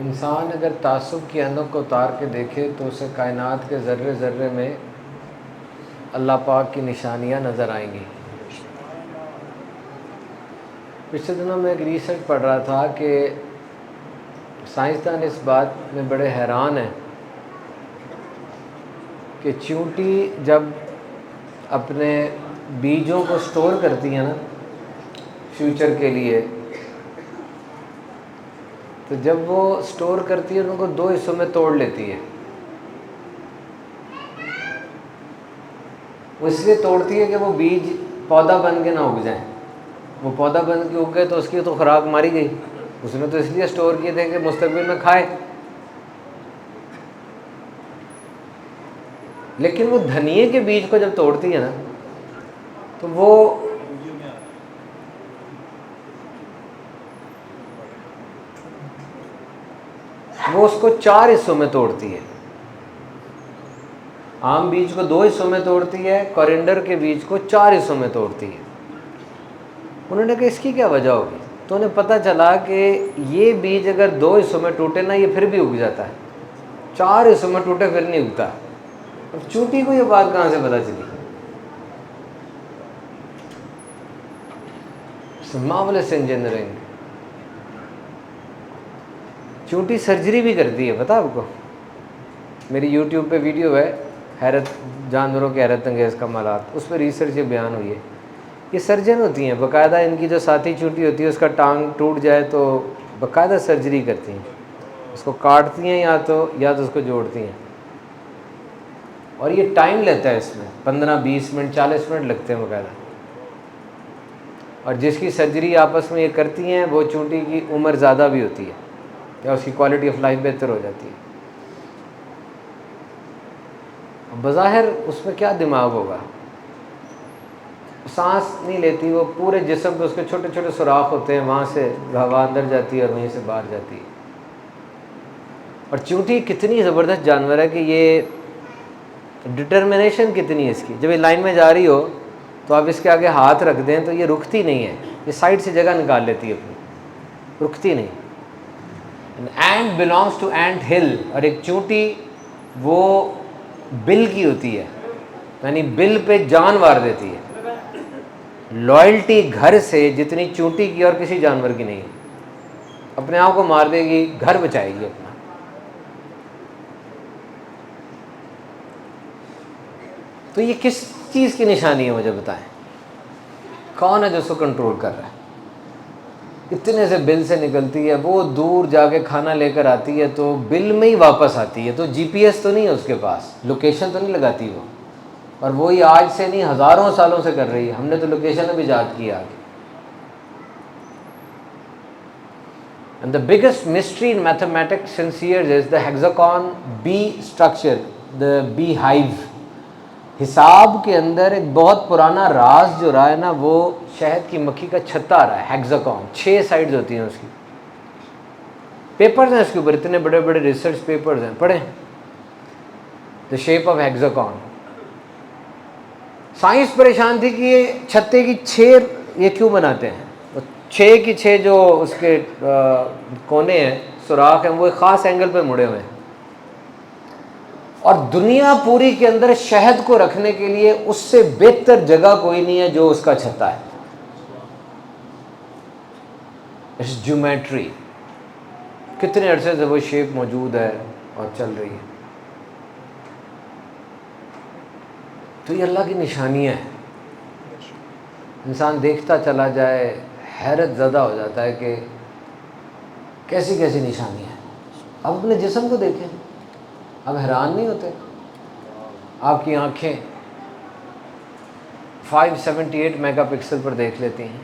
انسان اگر تعصب کی عینک کو اتار کے دیکھے تو اسے کائنات کے ذرے ذرے میں اللہ پاک کی نشانیاں نظر آئیں گی۔ پچھلے دنوں میں ایک ریسرچ پڑھ رہا تھا کہ سائنسدان اس بات میں بڑے حیران ہیں کہ چیونٹی جب اپنے بیجوں کو سٹور کرتی ہیں نا فیوچر کے لیے، تو جب وہ سٹور کرتی ہے ان کو دو حصوں میں توڑ لیتی ہے۔ وہ اس لیے توڑتی ہے کہ وہ بیج پودا بن کے نہ اگ جائیں۔ وہ پودا بن کے اگ گئے تو اس کی تو خوراک ماری گئی، اس نے تو اس لیے سٹور کیے تھے کہ مستقبل میں کھائے۔ لیکن وہ دھنیے کے بیج کو جب توڑتی ہے نا تو وہ اس کو 4 حصوں میں توڑتی ہے۔ عام بیج کو 2 حصوں میں توڑتی ہے، کورینڈر کے بیج کو 4 حصوں میں توڑتی ہے۔ انہوں نے کہا اس کی کیا وجہ ہوگی؟ تو انہیں پتہ چلا کہ یہ بیج اگر 2 حصوں میں ٹوٹے نا یہ پھر بھی اگ جاتا ہے، 4 حصوں میں ٹوٹے پھر نہیں اگتا۔ اب چونٹی کو یہ بات کہاں سے پتہ چلی؟ Marvels engineering. چونٹی سرجری بھی کرتی ہے، پتہ آپ کو؟ میری یوٹیوب پہ ویڈیو ہے حیرت جانوروں کے حیرت انگیز کمالات، اس پہ ریسرچ یہ بیان ہوئی ہے۔ یہ سرجن ہوتی ہیں باقاعدہ، ان کی جو ساتھی چونٹی ہوتی ہے اس کا ٹانگ ٹوٹ جائے تو باقاعدہ سرجری کرتی ہیں، اس کو کاٹتی ہیں یا تو اس کو جوڑتی ہیں، اور یہ ٹائم لیتا ہے، اس میں 15-20 منٹ 40 منٹ لگتے ہیں باقاعدہ۔ اور جس کی سرجری آپس میں یہ کرتی ہیں وہ چونٹی کی عمر زیادہ بھی ہوتی ہے یا اس کی کوالٹی آف لائف بہتر ہو جاتی ہے۔ بظاہر اس میں کیا دماغ ہوگا، سانس نہیں لیتی، وہ پورے جسم پہ اس کے چھوٹے چھوٹے سوراخ ہوتے ہیں، وہاں سے ہوا اندر جاتی ہے اور وہیں سے باہر جاتی ہے۔ اور چونٹی کتنی زبردست جانور ہے کہ یہ ڈٹرمنیشن کتنی ہے اس کی، جب یہ لائن میں جا رہی ہو تو آپ اس کے آگے ہاتھ رکھ دیں تو یہ رکتی نہیں ہے، یہ سائڈ سے جگہ نکال لیتی ہے اپنی، رکتی نہیں۔ اینٹ بلانگس ٹو اینٹ ہل، اور ایک چونٹی وہ بل کی ہوتی ہے، یعنی بل پہ جان مار دیتی ہے۔ لائلٹی گھر سے جتنی چونٹی کی اور کسی جانور کی نہیں، اپنے آپ کو مار دے گی، گھر بچائے گی اپنا۔ تو یہ کس چیز کی نشانی ہے مجھے بتائیں؟ کون ہے جو اس کو کنٹرول کر رہا ہے؟ اتنے سے بل سے نکلتی ہے، وہ دور جا کے کھانا لے کر آتی ہے تو بل میں ہی واپس آتی ہے، تو جی پی ایس تو نہیں ہے اس کے پاس، لوکیشن تو نہیں لگاتی وہ، اور وہی آج سے نہیں ہزاروں سالوں سے کر رہی ہے، ہم نے تو لوکیشن اب ایجاد کی آگے۔ And the biggest mystery in mathematics since years is the hexagon bee structure, the bee hive۔ حساب کے اندر ایک بہت پرانا راز جو رہا ہے نا، وہ شہد کی مکھی کا چھتا رہا ہے، ہیگزاگون، 6 سائڈز ہوتی ہیں اس کی۔ پیپرز ہیں اس کے اوپر، اتنے بڑے بڑے ریسرچ پیپرز ہیں، پڑھیں، دا شیپ آف ہیگزاگون۔ سائنس پریشان تھی کہ یہ چھتے کی 6 یہ کیوں بناتے ہیں، 6 کی 6 جو اس کے کونے ہیں، سوراخ ہیں، وہ ایک خاص اینگل پہ مڑے ہوئے ہیں، اور دنیا پوری کے اندر شہد کو رکھنے کے لیے اس سے بہتر جگہ کوئی نہیں ہے جو اس کا چھتا ہے۔ اس جیومیٹری کتنے عرصے سے وہ شیپ موجود ہے اور چل رہی ہے۔ تو یہ اللہ کی نشانیاں ہیں، انسان دیکھتا چلا جائے حیرت زدہ ہو جاتا ہے کہ کیسی کیسی نشانیاں ہیں۔ اب اپنے جسم کو دیکھیں، اب حیران نہیں ہوتے؟ آپ کی آنکھیں 578 میگا پکسل پر دیکھ لیتی ہیں،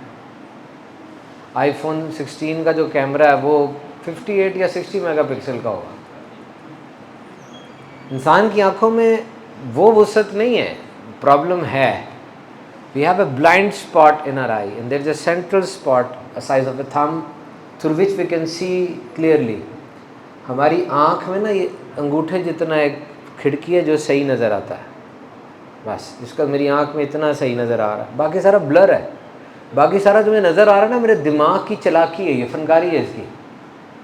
آئی فون 16 کا جو کیمرہ ہے وہ 58 یا 60 میگا پکسل کا ہوگا۔ انسان کی آنکھوں میں وہ وسعت نہیں ہے، پرابلم ہے۔ We have a blind spot in our eye and there is a central spot a size of a thumb through which we can see clearly۔ ہماری آنکھ میں نا یہ انگوٹھے جتنا ایک کھڑکی ہے جو صحیح نظر آتا ہے، بس اس کا میری آنکھ میں اتنا صحیح نظر آ رہا ہے، باقی سارا بلر ہے۔ باقی سارا جو میں نظر آ رہا ہے نا، میرے دماغ کی چلاکی ہے، یہ فنکاری ہے اس کی۔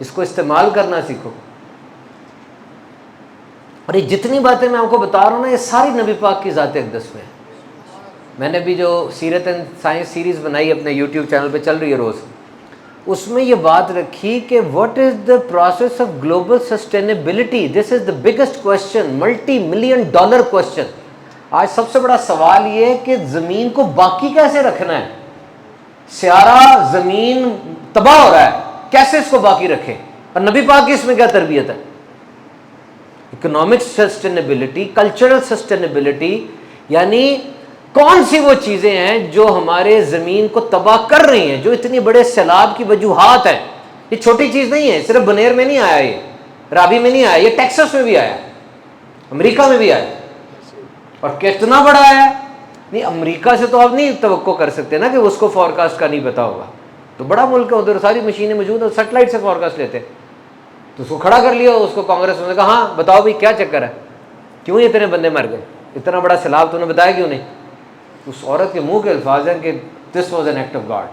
اس کو استعمال کرنا سیکھو. اور یہ جتنی باتیں میں آپ کو بتا رہا ہوں نا یہ ساری نبی پاک کی ذات اقدس میں ہے. میں نے بھی جو سیرت اینڈ سائنس سیریز بنائی اپنے یوٹیوب چینل پہ چل رہی ہے روز, اس میں یہ بات رکھی کہ what is the process of global sustainability. This is the biggest question, $multi-million question. آج سب سے بڑا سوال یہ ہے کہ زمین کو باقی کیسے رکھنا ہے. سیارہ زمین تباہ ہو رہا ہے, کیسے اس کو باقی رکھے. اور نبی پاک کی اس میں کیا تربیت ہے. اکنامک سسٹینیبلٹی, کلچرل سسٹینیبلٹی, یعنی کون سی وہ چیزیں ہیں جو ہمارے زمین کو تباہ کر رہی ہیں, جو اتنی بڑے سیلاب کی وجوہات ہیں. یہ چھوٹی چیز نہیں ہے, صرف بنیر میں نہیں آیا, یہ رابی میں نہیں آیا, یہ ٹیکساس میں بھی آیا, امریکہ میں بھی آیا. اور کتنا بڑا آیا. نہیں امریکہ سے تو آپ نہیں توقع کر سکتے نا کہ اس کو فور کاسٹ کا نہیں پتا ہوگا. تو بڑا ملک ہے, ادھر ساری مشینیں موجود ہیں, سیٹلائٹ سے فور کاسٹ لیتے. تو اس کو کھڑا کر لیا, اس کو کانگریس نے کہا ہاں بتاؤ بھائی کیا چکر ہے, کیوں اتنے بندے مر گئے, اتنا بڑا سیلاب تو نے بتایا کیوں نہیں. اس عورت کے منہ کے الفاظ ہیں کہ this was an act of God,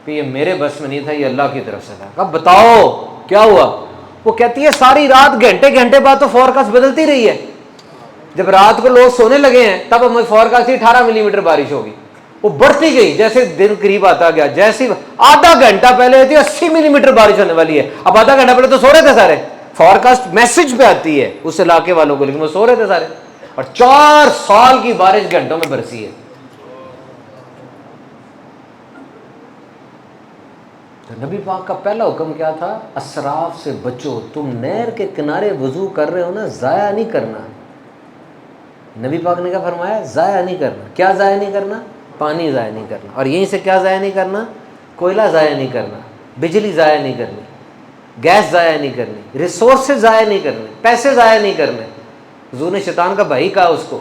کہ یہ میرے بس میں نہیں تھا, یہ اللہ کی طرف سے تھا. کہا بتاؤ کیا ہوا. وہ کہتی ہے ساری رات گھنٹے گھنٹے بعد تو فور کاسٹ بدلتی رہی ہے. جب رات کو لوگ سونے لگے ہیں تب ہمیں فور کاسٹ تھی 18 ملی میٹر بارش ہوگی. وہ بڑھتی گئی جیسے دن قریب آتا گیا, جیسے آدھا گھنٹہ پہلے تھی 80 ملی میٹر بارش ہونے والی ہے, اب آدھا گھنٹہ پہلے تو سو رہے تھے سارے. فور کاسٹ میسج پہ آتی ہے اس علاقے والوں کو, لیکن وہ سو رہے تھے سارے. اور 4 سال کی بارش گھنٹوں میں برسی ہے. تو نبی پاک کا پہلا حکم کیا تھا, اسراف سے بچو. تم نہر کے کنارے وضو کر رہے ہو نا, ضائع نہیں کرنا. نبی پاک نے کیا فرمایا, ضائع نہیں کرنا. کیا ضائع نہیں کرنا, پانی ضائع نہیں کرنا. اور یہیں سے کیا ضائع نہیں کرنا, کوئلہ ضائع نہیں کرنا, بجلی ضائع نہیں کرنی, گیس ضائع نہیں کرنی, ریسورسز ضائع نہیں کرنے, پیسے ضائع نہیں کرنے. حضور نے شیطان کا بھائی کہا اس کو,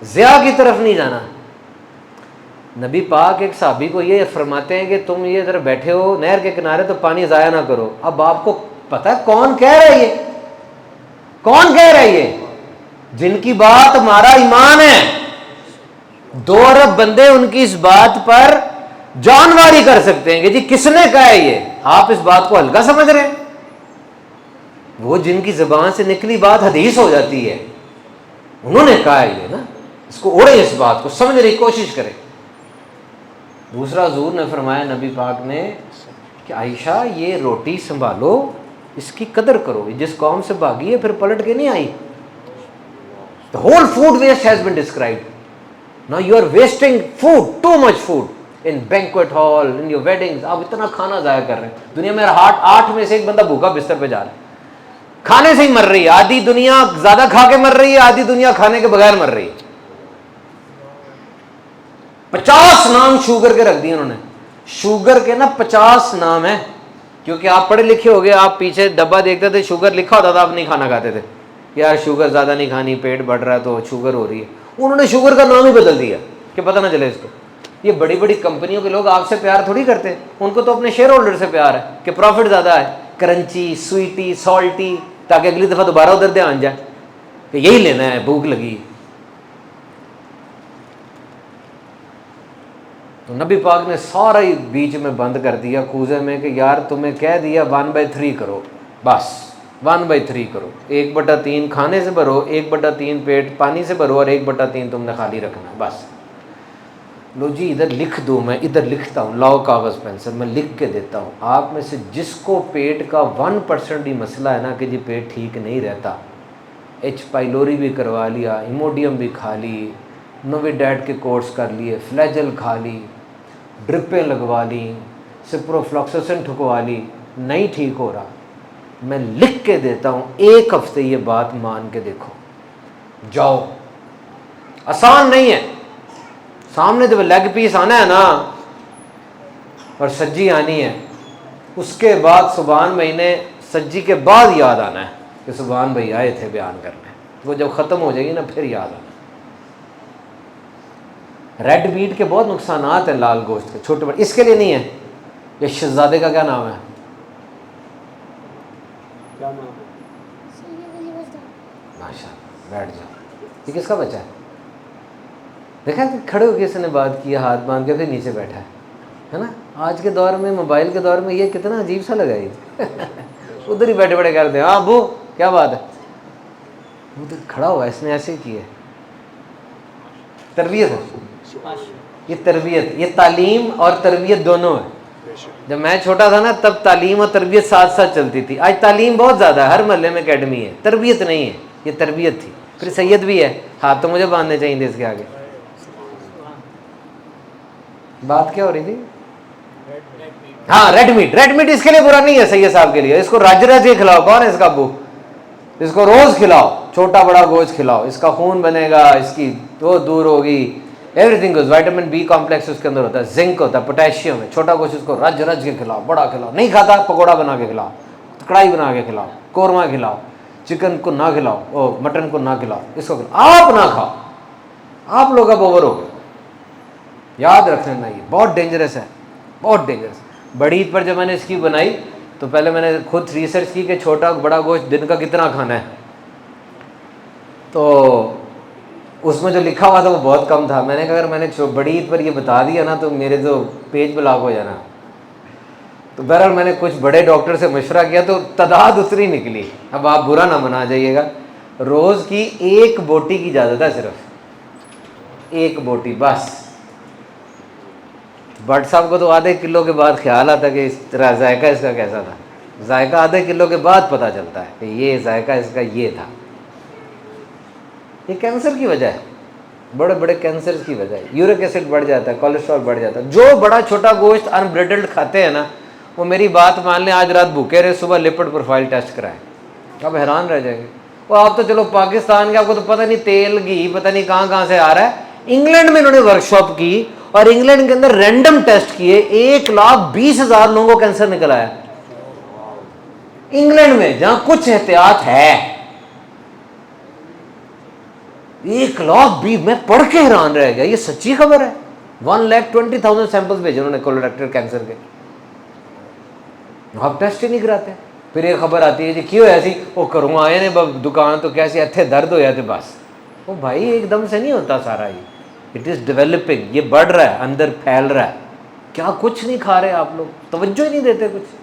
ضیاء کی طرف نہیں جانا. نبی پاک ایک صحابی کو یہ فرماتے ہیں کہ تم یہ ادھر بیٹھے ہو نہر کے کنارے تو پانی ضائع نہ کرو. اب آپ کو پتہ ہے کون کہہ رہا ہے یہ, کون کہہ رہا ہے یہ, جن کی بات ہمارا ایمان ہے. 2 ارب بندے ان کی اس بات پر جانواری کر سکتے ہیں کہ جی کس نے کہا ہے یہ. آپ اس بات کو ہلکا سمجھ رہے ہیں. وہ جن کی زبان سے نکلی بات حدیث ہو جاتی ہے, انہوں نے کہا ہے یہ نا, اس کو اوڑے, اس بات کو سمجھنے کی کوشش کریں. دوسرا حضور نے فرمایا نبی پاک نے کہ عائشہ یہ روٹی سنبھالو, اس کی قدر کرو. جس قوم سے بھاگی ہے پھر پلٹ کے نہیں آئی. The whole food waste has been described. Now you are wasting food, too much food in banquet hall, in your weddings. آپ اتنا کھانا ضائع کر رہے ہیں. دنیا میں 8 میں سے 1 بندہ بھوکا بستر پہ جا رہا ہے, کھانے سے ہی مر رہی ہے. آدھی دنیا زیادہ کھا کے مر رہی ہے, آدھی دنیا کھانے کے بغیر مر رہی ہے. 50 نام شوگر کے رکھ دیے انہوں نے. شوگر کے نا 50 نام ہیں, کیونکہ آپ پڑھے لکھے ہو گئے, آپ پیچھے ڈبہ دیکھتے تھے شوگر لکھا ہوتا تھا, آپ نہیں کھانا کھاتے تھے. یار شوگر زیادہ نہیں کھانی, پیٹ بڑھ رہا ہے تو شوگر ہو رہی ہے. انہوں نے شوگر کا نام ہی بدل دیا کہ پتہ نہ چلے اس کو. یہ بڑی بڑی کمپنیوں کے لوگ آپ سے پیار تھوڑی کرتے, ان کو تو اپنے شیئر ہولڈر سے پیار ہے کہ پروفٹ زیادہ ہے. کرنچی, سویٹی, سالٹی, تاکہ اگلی دفعہ دوبارہ ادھر دھیان جائے کہ یہی لینا ہے, بھوک لگی. تو نبی پاک نے سارا ہی بیچ میں بند کر دیا کوزے میں کہ یار تمہیں کہہ دیا 1/3 کرو, بس 1/3 کرو. 1/3 کھانے سے بھرو, 1/3 پیٹ پانی سے بھرو, اور 1/3 تم نے خالی رکھنا ہے بس. لو جی ادھر لکھ دو, میں ادھر لکھتا ہوں, لاؤ کاغذ پینسل, میں لکھ کے دیتا ہوں. آپ میں سے جس کو پیٹ کا 1% ہی مسئلہ ہے نا کہ جی پیٹ ٹھیک نہیں رہتا, ایچ پائلوری بھی کروا لیا, ایموڈیم بھی کھا لی, نوی ڈیٹ کے کورس کر لیے, فلیجل کھا لی, ڈرپیں لگوا لی, سپروفلوکسسن ٹھکوا لی, نہیں ٹھیک ہو رہا, میں لکھ کے دیتا ہوں, 1 ہفتے یہ بات مان کے دیکھو, جاؤ. آسان نہیں ہے. سامنے جب لیگ پیس آنا ہے نا اور سجی آنی ہے, اس کے بعد سبحان مہینے سجی کے بعد یاد آنا ہے کہ سبحان بھائی آئے تھے بیان کرنے. وہ جب ختم ہو جائے گی نا پھر یاد آنا. ریڈ میٹ کے بہت نقصانات ہیں, لال گوشت کے چھوٹے بڑے, اس کے لیے نہیں ہے. یہ شہزادے کا کیا نام ہے, ماشاء اللہ, بیٹھ جاؤ. یہ کس کا بچہ ہے؟ دیکھا کہ کھڑے ہو کے اس نے بات کی, ہاتھ باندھ کے پھر نیچے بیٹھا ہے نا. آج کے دور میں، موبائل کے دور میں، یہ کتنا عجیب سا لگا یہ ادھر ہی بیٹھے بیٹھے کر دیں، ہاں ابو کیا بات ہے، ادھر کھڑا ہوا اس نے ایسے کیا. تربیت ہے یہ، تربیت، یہ تعلیم اور تربیت دونوں ہے. جب میں چھوٹا تھا نا تب تعلیم اور تربیت ساتھ ساتھ چلتی تھی. آج تعلیم بہت زیادہ ہے، ہر محلے میں اکیڈمی ہے، تربیت نہیں ہے. یہ تربیت تھی. پھر سید بھی ہے، ہاتھ تو مجھے باندھنے چاہیے تھے اس کے آگے. بات کیا ہو رہی تھی؟ ہاں ریڈ میٹ. ریڈ میٹ اس کے لیے برا نہیں ہے سید صاحب کے لیے. اس کو رج رج کے کھلاؤ. کون ہے اس کا ابو؟ اس کو روز کھلاؤ، چھوٹا بڑا گوشت کھلاؤ، اس کا خون بنے گا، اس کی وہ دور ہوگی. Everything goes. Vitamin B complex اس کے اندر ہوتا ہے، زنک ہوتا ہے، پوٹیشیم ہے. چھوٹا گوشت اس کو رج رج کے کھلاؤ، بڑا کھلاؤ. نہیں کھاتا پکوڑا بنا کے کھلاؤ، کڑھائی بنا کے کھلاؤ، قورمہ کھلاؤ. چکن کو نہ کھلاؤ، او مٹن کو نہ کھلاؤ، اس کو کھلاؤ. آپ نہ کھاؤ. آپ لوگ اب اوور ہو گئے. یاد رکھنا نا، یہ بہت ڈینجرس ہے، بہت ڈینجرس. بڑی عید پر جب میں نے اس کی بنائی تو پہلے میں نے خود ریسرچ کی کہ چھوٹا بڑا گوشت دن کا کتنا کھانا ہے. تو اس میں جو لکھا ہوا تھا وہ بہت کم تھا. میں نے کہا اگر میں نے بڑی عید پر یہ بتا دیا نا تو میرے تو پیج بلاک ہو جانا. تو بہرحال میں نے کچھ بڑے ڈاکٹر سے مشورہ کیا تو تعداد اتنی نکلی. اب آپ برا نہ منا جائیے گا. روز کی 1 بوٹی کی اجازت ہے، صرف 1 بوٹی بس. بٹ صاحب کو تو آدھے کلو کے بعد خیال آتا کہ اس طرح ذائقہ اس کا کیسا تھا. ذائقہ آدھے کلو کے بعد پتہ چلتا ہے کہ یہ ذائقہ اس کا یہ تھا. یہ کینسر کی وجہ ہے، بڑے بڑے کینسر کی وجہ ہے. یورک ایسڈ بڑھ جاتا ہے، کولیسٹرول بڑھ جاتا ہے. جو بڑا چھوٹا گوشت انبریڈلڈ کھاتے ہیں نا، وہ میری بات مان لیں آج رات بھوکے رہے، صبح لپڈ پروفائل ٹیسٹ کرائیں. آپ حیران رہ جائیں گے. وہ آپ تو چلو پاکستان کے، آپ کو تو پتہ نہیں تیل گھی پتہ نہیں کہاں کہاں سے آ رہا ہے. انگلینڈ میں انہوں نے ورک شاپ کی اور انگلینڈ کے اندر رینڈم ٹیسٹ کیے، 1,20,000 لوگوں کو کینسر نکل آیا. انگلینڈ میں جہاں کچھ احتیاط ہے. 1,20,000 میں پڑھ کے حیران رہ گیا. یہ سچی خبر ہے. 1,20,000 سیمپلز بھیجے انہوں نے کولوریکٹل کینسر کے. آپ ٹیسٹ ہی نہیں کراتے. پھر یہ خبر آتی ہے جی کیوں ایسی، وہ کروں آئے نے دکان تو کیسے اتھے درد ہو جاتے بس. وہ بھائی ایک دم سے نہیں ہوتا سارا. یہ اٹ از ڈیولپنگ، یہ بڑھ رہا ہے، اندر پھیل رہا ہے. کیا کچھ نہیں کھا رہے آپ لوگ، توجہ ہی نہیں دیتے کچھ.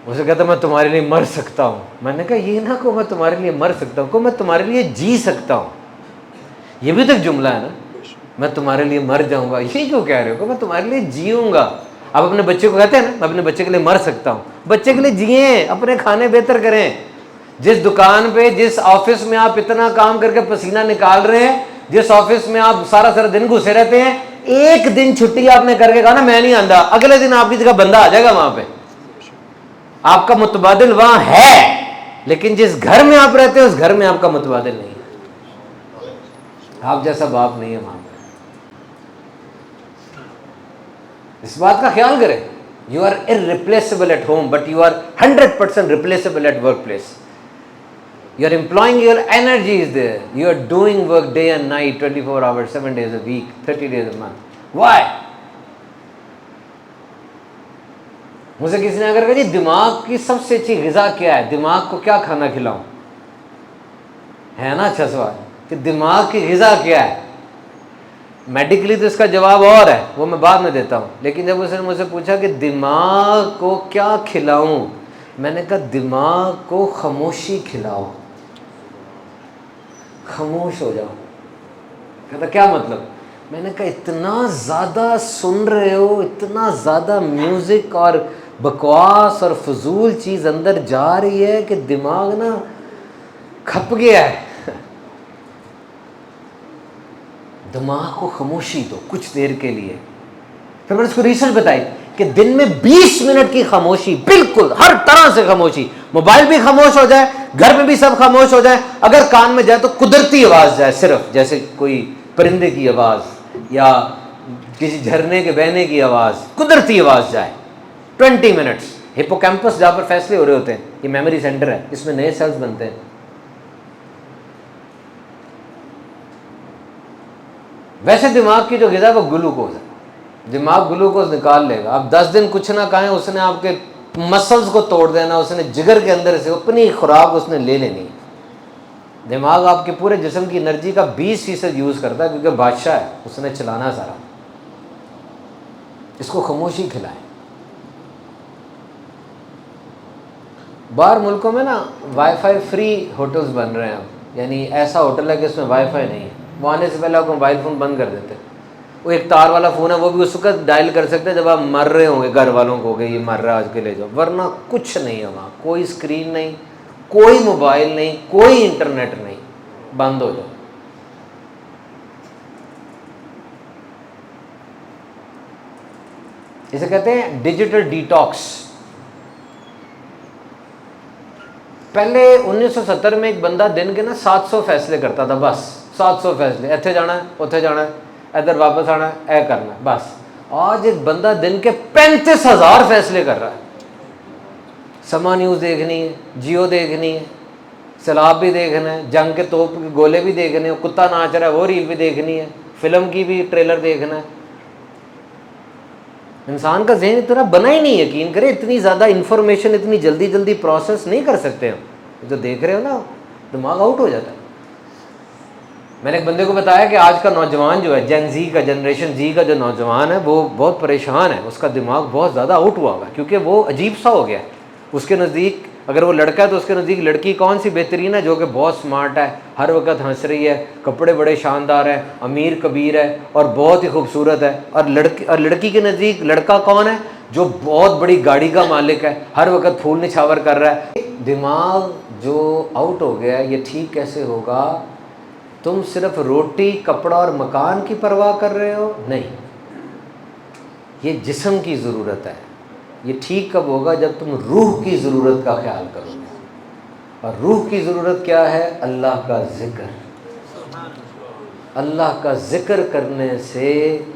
اسے کہتا میں تمہارے لیے مر سکتا ہوں. میں نے کہا یہ نہ کہ میں تمہارے لیے مر سکتا ہوں، کہ میں تمہارے لیے جی سکتا ہوں. یہ بھی تو ایک جملہ ہے نا، میں تمہارے لیے مر جاؤں گا. یہ کیوں کہہ رہے ہو کہ میں تمہارے لیے جیوں گا. آپ اپنے بچے کو کہتے ہیں نا میں اپنے بچے کے لیے مر سکتا ہوں. بچے کے لیے جئیں، اپنے کھانے بہتر کریں. جس دکان پہ، جس آفس میں آپ اتنا کام کر کے پسینہ نکال رہے ہیں، جس آفس میں آپ سارا دن گھسے رہتے ہیں، ایک دن چھٹی آپ نے کر کے کہا نا میں نہیں آندا، اگلے دن آپ کی جگہ بندہ آ جائے گا وہاں پہ. آپ کا متبادل وہاں ہے، لیکن جس گھر میں آپ رہتے ہیں اس گھر میں آپ کا متبادل نہیں ہے. آپ جیسا باپ نہیں ہے وہاں پہ. اس بات کا خیال کریں. You are irreplaceable at home but you are 100% replaceable at workplace. You are employing your energies there. You are doing work day and night, 24 hours, 7 days a week, 30 days a month. Why? مجھے کسی نے اگر کہا جی دماغ کی سب سے اچھی غذا کیا ہے، دماغ کو کیا کھانا کھلاؤں، ہے نا اچھا سوال کہ دماغ کی غذا کیا ہے. میڈیکلی تو اس کا جواب اور ہے، وہ میں بعد میں دیتا ہوں. لیکن جب اس نے مجھ سے پوچھا کہ دماغ کو کیا کھلاؤں، میں نے کہا دماغ کو خاموشی کھلاؤ، خاموش ہو جاؤ. کہتا کیا مطلب؟ میں نے کہا اتنا زیادہ سن رہے ہو، اتنا زیادہ میوزک اور بکواس اور فضول چیز اندر جا رہی ہے کہ دماغ نا کھپ گیا ہے. دماغ کو خاموشی دو کچھ دیر کے لیے. پھر میں نے اس کو ریسرچ بتائی کہ دن میں 20 منٹ کی خاموشی، بالکل ہر طرح سے خاموشی، موبائل بھی خاموش ہو جائے، گھر میں بھی سب خاموش ہو جائے، اگر کان میں جائے تو قدرتی آواز جائے، صرف جیسے کوئی پرندے کی آواز یا کسی جھرنے کے بہنے کی آواز، قدرتی آواز جائے. 20 منٹس. ہپوکیمپس جہاں پر فیصلے ہو رہے ہوتے ہیں، یہ میموری سینٹر ہے، اس میں نئے سیلز بنتے ہیں. ویسے دماغ کی جو غذا ہے وہ گلوکوز ہے. دماغ گلوکوز نکال لے گا. آپ 10 دن کچھ نہ کھائیں، اس نے آپ کے مسلز کو توڑ دینا، اس نے جگر کے اندر سے اپنی خوراک اس نے لے لینی. دماغ آپ کے پورے جسم کی انرجی کا 20% یوز کرتا ہے، کیونکہ بادشاہ ہے، اس نے چلانا سارا. اس کو خاموشی کھلائیں. باہر ملکوں میں نا وائی فائی فری ہوٹلز بن رہے ہیں اب، یعنی ایسا ہوٹل ہے کہ اس میں وائی فائی نہیں ہے، وہ آنے سے پہلے آپ کو موبائل فون بند کر دیتے. وہ ایک تار والا فون ہے، وہ بھی اس وقت ڈائل کر سکتے ہیں جب آپ مر رہے ہوں گے، گھر والوں کو کہ یہ مر رہا ہے آج کے لے جاؤ، ورنہ کچھ نہیں ہے وہاں. کوئی اسکرین نہیں، کوئی موبائل نہیں، کوئی انٹرنیٹ نہیں، بند ہو جاؤ. اسے کہتے ہیں ڈیجیٹل ڈیٹاکس. پہلے 1970 میں ایک بندہ دن کے نا 700 فیصلے کرتا تھا، بس 700 فیصلے، ایتھے جانا ہے اتھے جانا ہے ادھر واپس آنا ہے اے کرنا ہے بس. آج ایک بندہ دن کے 35,000 فیصلے کر رہا ہے. سما نیوز دیکھنی ہے، جیو دیکھنی ہے، سیلاب بھی دیکھنا ہے، جنگ کے توپ کے گولے بھی دیکھنے ہیں، کتا ناچ رہا ہے وہ ریل بھی دیکھنی ہے، فلم کی بھی ٹریلر دیکھنا ہے. انسان کا ذہن اتنا بنا ہی نہیں، یقین کرے اتنی زیادہ انفارمیشن اتنی جلدی جلدی پروسیس نہیں کر سکتے ہم. جو دیکھ رہے ہو نا دماغ آؤٹ ہو جاتا ہے. میں نے ایک بندے کو بتایا کہ آج کا نوجوان جو ہے جن زی کا، جنریشن زی کا جو نوجوان ہے وہ بہت پریشان ہے، اس کا دماغ بہت زیادہ آؤٹ ہوا ہے کیونکہ وہ عجیب سا ہو گیا ہے. اس کے نزدیک اگر وہ لڑکا ہے تو اس کے نزدیک لڑکی کون سی بہترین ہے؟ جو کہ بہت سمارٹ ہے، ہر وقت ہنس رہی ہے، کپڑے بڑے شاندار ہیں، امیر کبیر ہے اور بہت ہی خوبصورت ہے. اور لڑکی کے نزدیک لڑکا کون ہے؟ جو بہت بڑی گاڑی کا مالک ہے، ہر وقت پھول نچھاور کر رہا ہے. دماغ جو آؤٹ ہو گیا ہے یہ ٹھیک کیسے ہوگا؟ تم صرف روٹی کپڑا اور مکان کی پرواہ کر رہے ہو؟ نہیں، یہ جسم کی ضرورت ہے. یہ ٹھیک کب ہوگا؟ جب تم روح کی ضرورت کا خیال کرو گے. اور روح کی ضرورت کیا ہے؟ اللہ کا ذکر. اللہ کا ذکر کرنے سے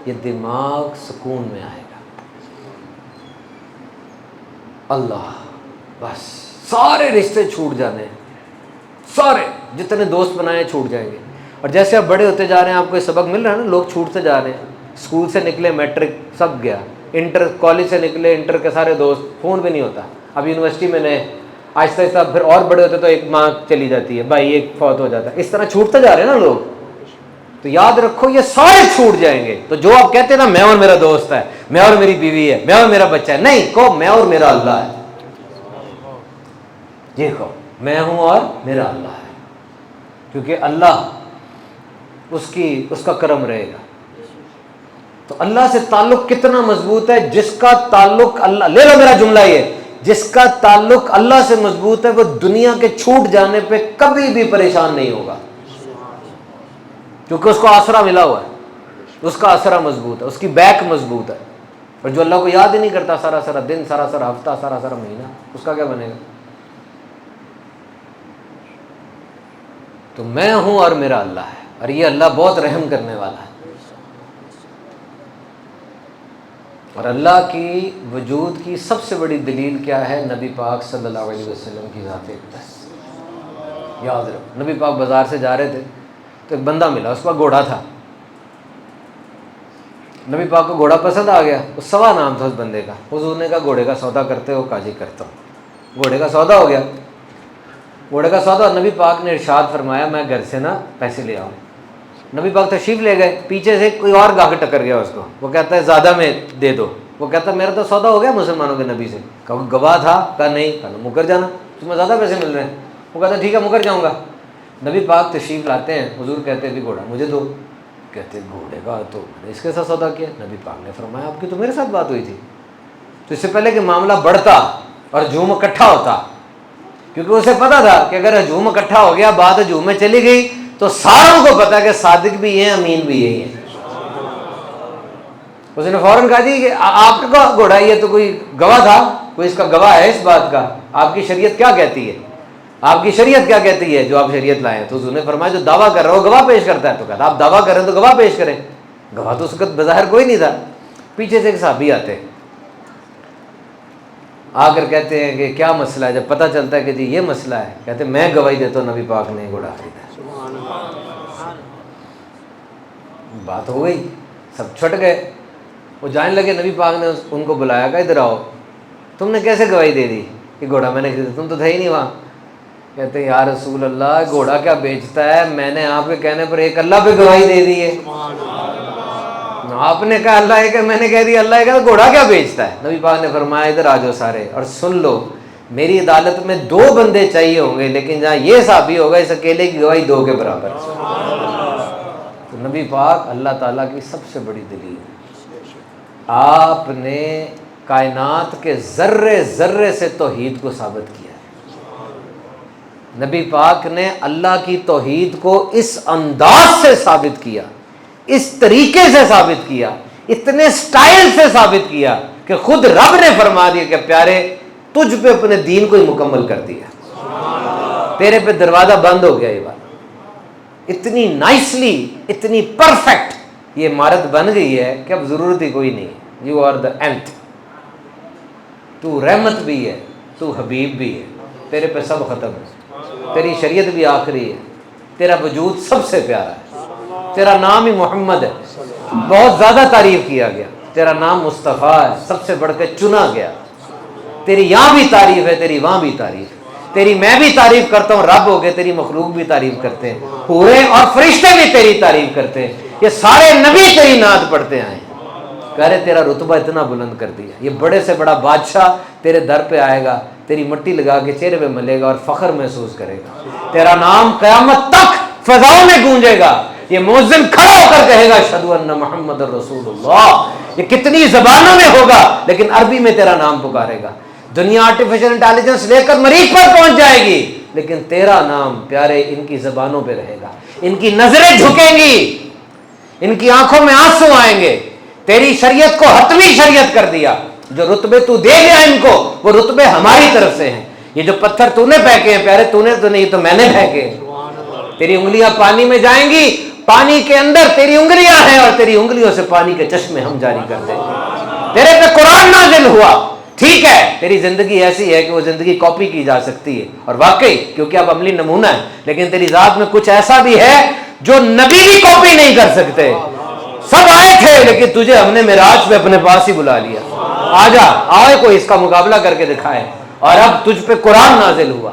یہ دماغ سکون میں آئے گا. اللہ، بس سارے رشتے چھوٹ جانے ہیں، سارے جتنے دوست بنائے چھوٹ جائیں گے. اور جیسے آپ بڑے ہوتے جا رہے ہیں آپ کو یہ سبق مل رہا ہے نا، لوگ چھوٹتے جا رہے ہیں. اسکول سے نکلے میٹرک سب گیا، انٹر کالج سے نکلے انٹر کے سارے دوست، فون بھی نہیں ہوتا. اب یونیورسٹی میں نئے، آہستہ آہستہ پھر اور بڑے ہوتے تو ایک ماں چلی جاتی ہے، بھائی ایک فوت ہو جاتا ہے، اس طرح چھوٹتے جا رہے ہیں نا لوگ. تو یاد رکھو یہ سارے چھوٹ جائیں گے. تو جو آپ کہتے ہیں نا میں اور میرا دوست ہے، میں اور میری بیوی ہے، میں اور میرا بچہ ہے، نہیں، کہو میں اور میرا اللہ ہے. یہ کہو میں ہوں اور میرا اللہ ہے، کیونکہ اللہ اس کا کرم رہے گا. تو اللہ سے تعلق کتنا مضبوط ہے؟ جس کا تعلق اللہ، لے لو میرا جملہ یہ، جس کا تعلق اللہ سے مضبوط ہے وہ دنیا کے چھوٹ جانے پہ کبھی بھی پریشان نہیں ہوگا، کیونکہ اس کو آسرا ملا ہوا ہے، اس کا آسرا مضبوط ہے، اس کی بیک مضبوط ہے. اور جو اللہ کو یاد ہی نہیں کرتا سارا سارا دن، سارا سارا ہفتہ، سارا سارا مہینہ، اس کا کیا بنے گا؟ تو میں ہوں اور میرا اللہ ہے، اور یہ اللہ بہت رحم کرنے والا ہے. اور اللہ کی وجود کی سب سے بڑی دلیل کیا ہے؟ نبی پاک صلی اللہ علیہ وسلم کی ذات اقدس. یاد رکھو، نبی پاک بازار سے جا رہے تھے تو ایک بندہ ملا، اس کا گھوڑا تھا. نبی پاک کو گھوڑا پسند آ گیا. وہ سوا نام تھا اس بندے کا. حضور نے کہا گھوڑے کا سودا کرتے ہو؟ کاجی کرتا ہوں. گھوڑے کا سودا ہو گیا. گھوڑے کا سودا، نبی پاک نے ارشاد فرمایا میں گھر سے نا پیسے لے آؤں. نبی پاک تشریف لے گئے، پیچھے سے کوئی اور گاہک ٹکر گیا اس کو. وہ کہتا ہے زیادہ میں دے دو. وہ کہتا ہے میرا تو سودا ہو گیا مسلمانوں کے نبی سے. کہا گواہ تھا؟ کہا نہیں. کہا مکر جانا، تمہیں زیادہ پیسے مل رہے ہیں. وہ کہتا ہے ٹھیک ہے مکر جاؤں گا. نبی پاک تشریف لاتے ہیں، حضور کہتے ہیں بھی گھوڑا مجھے دو. کہتے گھوڑے کا تو میں نے اس کے ساتھ سودا کیا. نبی پاک نے فرمایا آپ کی تو میرے ساتھ بات ہوئی تھی. تو اس سے پہلے کہ معاملہ بڑھتا اور ہجوم اکٹھا ہوتا، کیونکہ اسے پتا تھا کہ اگر ہجوم اکٹھا ہو گیا، بات ہجوم میں چلی گئی تو ساروں کو پتا کہ صادق بھی ہیں امین بھی یہی ہیں. اس نے فوراً کہا جی کہ آپ کا گھوڑا یہ تو کوئی گواہ تھا، کوئی اس کا گواہ ہے اس بات کا؟ آپ کی شریعت کیا کہتی ہے؟ آپ کی شریعت کیا کہتی ہے جو آپ شریعت لائے ہیں؟ تو حضور نے فرمایا جو دعویٰ کر رہا ہو گواہ پیش کرتا ہے. تو کہتا آپ دعویٰ کر رہے ہیں تو گواہ پیش کریں. گواہ تو اس وقت بظاہر کوئی نہیں تھا. پیچھے سے ایک صحابی آتے آ کر کہتے ہیں کہ کیا مسئلہ ہے. جب پتہ چلتا ہے کہ جی یہ مسئلہ ہے، کہتے ہیں میں گواہی دیتا ہوں نبی پاک نے گھوڑا خریدا. بات ہو گئی، سب چھٹ گئے. وہ جانے لگے، نبی پاک نے ان کو بلایا کہ ادھر آؤ، تم نے کیسے گواہی دے دی کہ گھوڑا میں نے خریدا؟ تم تو تھے ہی نہیں وہاں. کہتے ہیں یا رسول اللہ گھوڑا کیا بیچتا ہے، میں نے آپ کے کہنے پر ایک اللہ پہ گواہی دے دی ہے. آپ نے کہا اللہ ایک ہے, میں نے کہہ دیا اللہ ایک ہے, تو گھوڑا کیا بیچتا ہے؟ نبی پاک نے فرمایا ادھر آ جاؤ سارے اور سن لو, میری عدالت میں 2 بندے چاہیے ہوں گے, لیکن جہاں یہ ثابت ہوگا اس اکیلے کی گواہی 2 کے برابر. تو نبی پاک اللہ تعالیٰ کی سب سے بڑی دلیل, آپ نے کائنات کے ذرے ذرے سے توحید کو ثابت کیا ہے. نبی پاک نے اللہ کی توحید کو اس انداز سے ثابت کیا, اس طریقے سے ثابت کیا, اتنے سٹائل سے ثابت کیا کہ خود رب نے فرما دیا کہ پیارے تجھ پہ اپنے دین کو ہی مکمل کر دیا, تیرے پہ دروازہ بند ہو گیا. یہ بات اتنی نائسلی, اتنی پرفیکٹ یہ عمارت بن گئی ہے کہ اب ضرورت ہی کوئی نہیں. یو آر دا اینتھ, تو رحمت بھی ہے, تو حبیب بھی ہے, تیرے پہ سب ختم ہے, تیری شریعت بھی آخری ہے, تیرا وجود سب سے پیارا ہے, تیرا نام ہی محمد ہے, بہت زیادہ تعریف کیا گیا, تیرا نام مصطفیٰ ہے, سب سے بڑھ کے چنا گیا. تیری یہاں بھی تعریف ہے, تیری وہاں بھی تعریف ہے, تیری میں بھی تعریف کرتا ہوں, رب ہو گئے تیری مخلوق بھی تعریف کرتے ہیں, پورے اور فرشتے بھی تیری تعریف کرتے ہیں, یہ سارے نبی تیری نعت پڑھتے آئے ہیں. کہہ رہے تیرا رتبہ اتنا بلند کر دیا, یہ بڑے سے بڑا بادشاہ تیرے در پہ آئے گا, تیری مٹی لگا کے چہرے پہ ملے گا اور فخر محسوس کرے گا, تیرا نام قیامت تک فضاؤں میں گونجے گا, یہ مؤذن کھڑا ہو کر کہے گا اشہد ان محمد رسول اللہ. یہ کتنی زبانوں میں ہوگا لیکن عربی میں تیرا نام پکارے گا. دنیا آرٹیفیشل انٹیلیجنس لے کر مریخ پر پہنچ جائے گی لیکن تیرا نام پیارے ان کی زبانوں پہ رہے گا, ان کی نظریں جھکیں گی, ان کی آنکھوں میں آنسو آئیں گے. تیری شریعت کو حتمی شریعت کر دیا, جو رتبے تو دے گیا ان کو وہ رتبے ہماری طرف سے ہیں. یہ جو پتھر تو نے پھینکے ہیں پیارے, تو نے تو نہیں, تو میں نے پھینکے. تیری انگلیاں پانی میں جائیں گی, پانی کے اندر تیری انگلیاں ہیں اور تیری انگلیوں سے پانی کے چشمے ہم جاری کر دیں گے. تیرے پہ قرآن نازل ہوا, ٹھیک ہے تیری زندگی ایسی ہے کہ وہ زندگی کاپی کی جا سکتی ہے, اور واقعی کیونکہ اب عملی نمونہ ہے, لیکن تیری ذات میں کچھ ایسا بھی ہے جو نبی بھی کاپی نہیں کر سکتے. سب آئے تھے لیکن تجھے ہم نے معراج پہ اپنے پاس ہی بلا لیا, آجا آئے کوئی اس کا مقابلہ کر کے دکھائے. اور اب تجھ پہ قرآن نازل ہوا,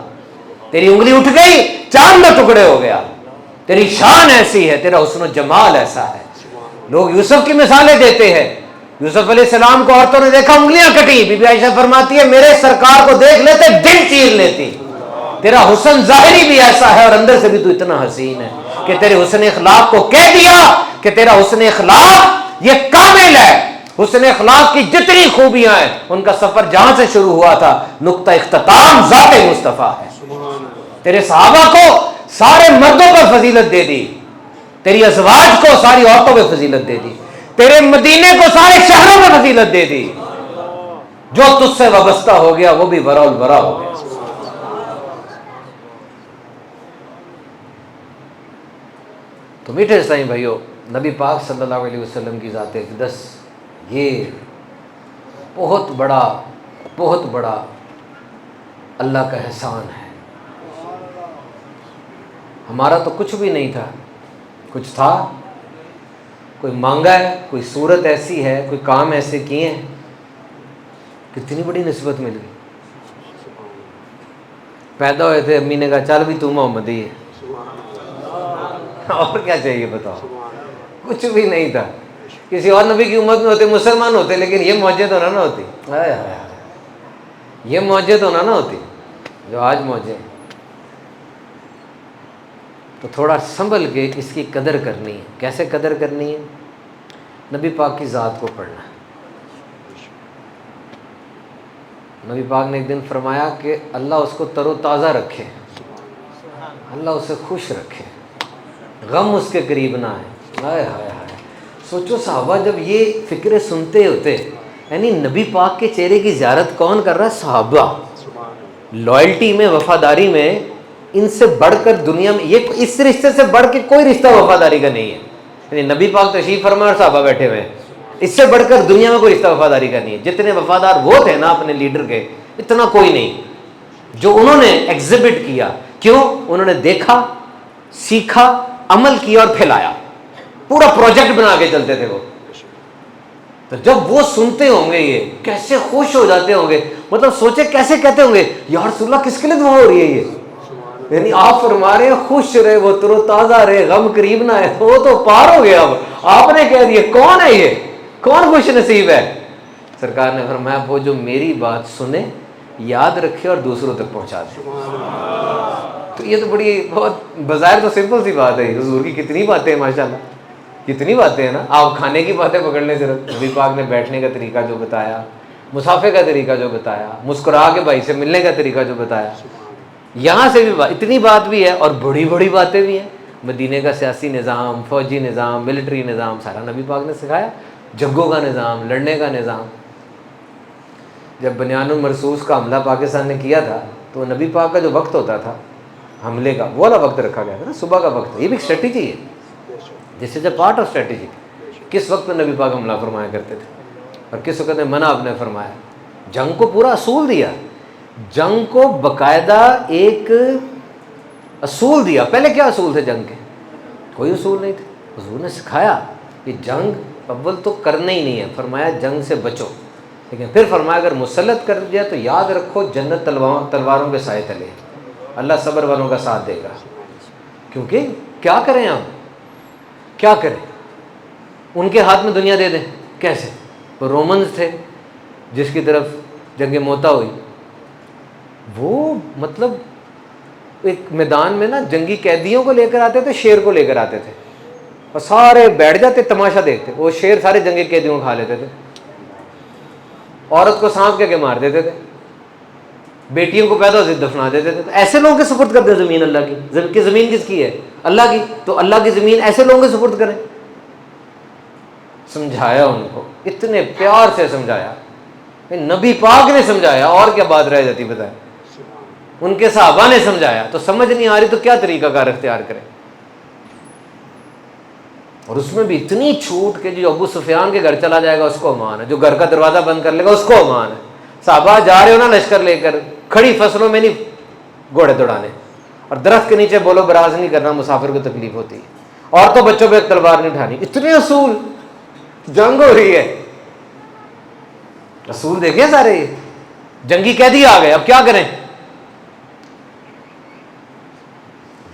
تیری انگلی اٹھ گئی, چاند میں ٹکڑے ہو گیا. تیری شان ایسی ہے, تیرا حسن و جمال ایسا ہے. لوگ یوسف کی مثالیں دیتے ہیں, یوسف علیہ السلام کو عورتوں نے دیکھا انگلیاں کٹی, بی بی عائشہ فرماتی ہے میرے سرکار کو دیکھ لیتے دل چیر لیتی. تیرا حسن ظاہری بھی ایسا ہے اور اندر سے بھی تو اتنا حسین ہے کہ تیرے حسن اخلاق کو کہہ دیا کہ تیرا حسن اخلاق یہ کامل ہے. حسن اخلاق کی جتنی خوبیاں ہیں ان کا سفر جہاں سے شروع ہوا تھا نقطہ اختتام ذات مصطفیٰ ہے. تیرے صحابہ کو سارے مردوں پر فضیلت دے دی, تیری ازواج کو ساری عورتوں پہ فضیلت دے دی, تیرے مدینے کو سارے شہروں پہ فضیلت دے دی. جو تجھ سے وابستہ ہو گیا وہ بھی ورا الورا ہو گیا. تو میٹھے اسلامی بھائیو, نبی پاک صلی اللہ علیہ وسلم کی ذات اقدس یہ بہت بڑا اللہ کا احسان ہے. ہمارا تو کچھ بھی نہیں تھا, کچھ تھا, کوئی مانگا ہے, کوئی صورت ایسی ہے, کوئی کام ایسے کیے ہیں, کتنی بڑی نسبت مل گئی. پیدا ہوئے تھے امی نے کہا چل بھی تو محمدی ہے, اور کیا چاہیے بتاؤ, کچھ بھی نہیں تھا. کسی اور نبی کی امت میں ہوتے مسلمان ہوتے, لیکن یہ معجزت ہونا نہ ہوتی, یہ معجزت ہونا نہ ہوتی جو آج معجزہ ہے. تو تھوڑا سنبھل کے اس کی قدر کرنی ہے. کیسے قدر کرنی ہے؟ نبی پاک کی ذات کو پڑھنا ہے. نبی پاک نے ایک دن فرمایا کہ اللہ اس کو تر و تازہ رکھے, اللہ اسے خوش رکھے, غم اس کے قریب نہ آئے. ہائے ہائے ہائے, سوچو صحابہ جب یہ فکریں سنتے ہوتے, یعنی نبی پاک کے چہرے کی زیارت کون کر رہا ہے؟ صحابہ. لائلٹی میں, وفاداری میں ان سے بڑھ کر دنیا میں یہ اس رشتے سے بڑھ کے کوئی رشتہ وفاداری کا نہیں ہے. یعنی نبی پاک تشریف فرما اور صحابہ بیٹھے ہوئے ہیں, اس سے بڑھ کر دنیا میں کوئی رشتہ وفاداری کا نہیں ہے. جتنے وفادار وہ تھے نا اپنے لیڈر کے, اتنا کوئی نہیں جو انہوں نے ایگزبٹ کیا. کیوں؟ انہوں نے دیکھا, سیکھا, عمل کیا اور پھیلایا, پورا پروجیکٹ بنا کے چلتے تھے وہ. تو جب وہ سنتے ہوں گے یہ کیسے خوش ہو جاتے ہوں گے, مطلب سوچے کیسے کہتے ہوں گے یا رسول اللہ کس کے لیے دعا ہو رہی ہے, یہ یعنی آپ فرما رہے ہیں خوش رہے، وہ تر و تازہ رہے، غم قریب نہ ہے. وہ تو پار ہو گیا. اب آپ نے کہہ دیا کون ہے یہ، کون خوش نصیب ہے؟ سرکار نے فرمایا وہ جو میری بات سنے، یاد رکھے اور دوسروں تک پہنچا دے. تو یہ تو بڑی بہت بظاہر تو سمپل سی بات ہے. حضور کی کتنی باتیں ہیں ماشاءاللہ، کتنی باتیں ہیں نا. آپ کھانے کی باتیں پکڑ لیں، صرف نبی پاک نے بیٹھنے کا طریقہ جو بتایا، مسافے کا طریقہ جو بتایا، مسکرا کے بھائی سے ملنے کا طریقہ جو بتایا، یہاں سے بھی اتنی بات بھی ہے اور بڑی بڑی باتیں بھی ہیں. مدینے کا سیاسی نظام، فوجی نظام، ملٹری نظام سارا نبی پاک نے سکھایا. جنگوں کا نظام، لڑنے کا نظام. جب بنیان المرصوص کا حملہ پاکستان نے کیا تھا تو نبی پاک کا جو وقت ہوتا تھا حملے کا، وہ والا وقت رکھا گیا تھا نا، صبح کا وقت. یہ بھی ایک اسٹریٹجی ہے، دس از اے پارٹ آف اسٹریٹجی. کس وقت نبی پاک حملہ فرمایا کرتے تھے اور کس وقت میں منع آپ نے فرمایا. جنگ کو پورا اصول دیا، جنگ کو باقاعدہ ایک اصول دیا. پہلے کیا اصول تھے جنگ کے؟ کوئی اصول نہیں تھے. حضور نے سکھایا کہ جنگ اول تو کرنا ہی نہیں ہے، فرمایا جنگ سے بچو. لیکن پھر فرمایا اگر مسلط کر دیا تو یاد رکھو جنت تلواروں کے سائے تلے، اللہ صبر والوں کا ساتھ دے گا. کیونکہ کیا کریں آپ، کیا کریں؟ ان کے ہاتھ میں دنیا دے دیں کیسے؟ وہ رومنز تھے جس کی طرف جنگ موتا ہوئی. وہ مطلب ایک میدان میں نا جنگی قیدیوں کو لے کر آتے تھے، شیر کو لے کر آتے تھے اور سارے بیٹھ جاتے تماشا دیکھتے. وہ شیر سارے جنگی قیدیوں کو کھا لیتے تھے، عورت کو سانپ کے مار دیتے تھے، بیٹیوں کو پیدا ہوتے دفنا دیتے تھے. تو ایسے لوگوں کے سپرد کر دیں زمین اللہ کی. زمین کس کی ہے؟ اللہ کی. تو اللہ کی زمین ایسے لوگوں کے سپرد کریں. سمجھایا ان کو، اتنے پیار سے سمجھایا. نبی پاک نے سمجھایا، اور کیا بات رہ جاتی بتائیں. ان کے صحابہ نے سمجھایا. تو سمجھ نہیں آ رہی تو کیا طریقہ کار اختیار کریں. اور اس میں بھی اتنی چھوٹ کہ جو ابو سفیان کے گھر چلا جائے گا اس کو امان ہے، جو گھر کا دروازہ بند کر لے گا اس کو امان ہے. صحابہ جا رہے ہو نا لشکر لے کر، کھڑی فصلوں میں نہیں گھوڑے دوڑانے، اور درخت کے نیچے بولو براز نہیں کرنا، مسافر کو تکلیف ہوتی ہے. عورتوں بچوں پہ تلوار نہیں اٹھانی. اتنے اصول. جنگ ہو رہی ہے، اصول دیکھیں سارے. یہ جنگی قیدی آ گئے، اب کیا کریں؟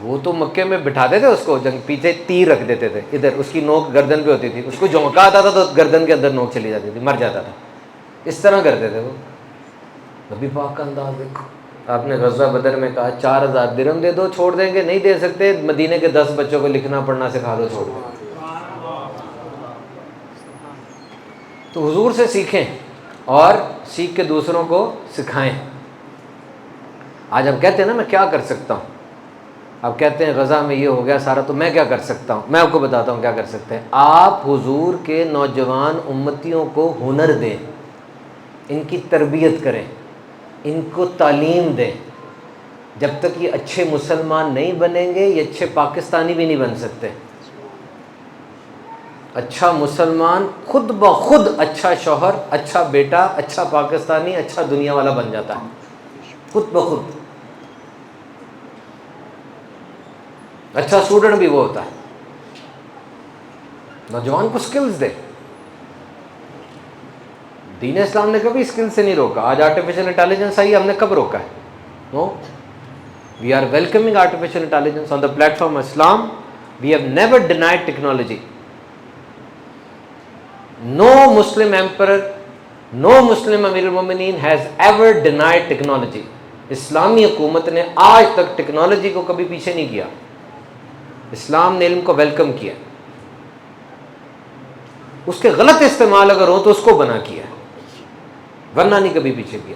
وہ تو مکے میں بٹھاتے تھے اس کو، جنگ پیچھے تیر رکھ دیتے تھے، ادھر اس کی نوک گردن پہ ہوتی تھی، اس کو جھونکا آتا تھا تو گردن کے اندر نوک چلی جاتی تھی، مر جاتا تھا. اس طرح کرتے تھے وہ. نبی پاک کا انداز دیکھو. آپ نے غزوہ بدر میں کہا 4000 درہم دے دو، چھوڑ دیں گے. نہیں دے سکتے، مدینے کے 10 بچوں کو لکھنا پڑھنا سکھا دو، چھوڑ دیں. تو حضور سے سیکھیں اور سیکھ کے دوسروں کو سکھائیں. آج ہم کہتے ہیں نا میں کیا کر سکتا ہوں، آپ کہتے ہیں غزہ میں یہ ہو گیا سارا، تو میں کیا کر سکتا ہوں؟ میں آپ کو بتاتا ہوں کیا کر سکتے ہیں. آپ حضور کے نوجوان امتیوں کو ہنر دیں، ان کی تربیت کریں، ان کو تعلیم دیں. جب تک یہ اچھے مسلمان نہیں بنیں گے یہ اچھے پاکستانی بھی نہیں بن سکتے. اچھا مسلمان خود بخود اچھا شوہر، اچھا بیٹا، اچھا پاکستانی، اچھا دنیا والا بن جاتا ہے خود بخود. اچھا اسٹوڈنٹ بھی وہ ہوتا ہے. نوجوان کو سکلز دے. دین اسلام نے کبھی اسکل سے نہیں روکا. آج آرٹیفیشل انٹیلیجنس آئی، ہم نے کب روکا ہے؟ No. We are welcoming artificial intelligence on the platform Islam. We have never denied technology. No Muslim emperor, no Muslim Amir al-Mu'minin has ever denied technology. اسلامی حکومت نے آج تک ٹیکنالوجی کو کبھی پیچھے نہیں کیا. اسلام نے علم کو ویلکم کیا. اس کے غلط استعمال اگر ہو تو اس کو بنا کیا، ورنہ نہیں کبھی پیچھے کیا.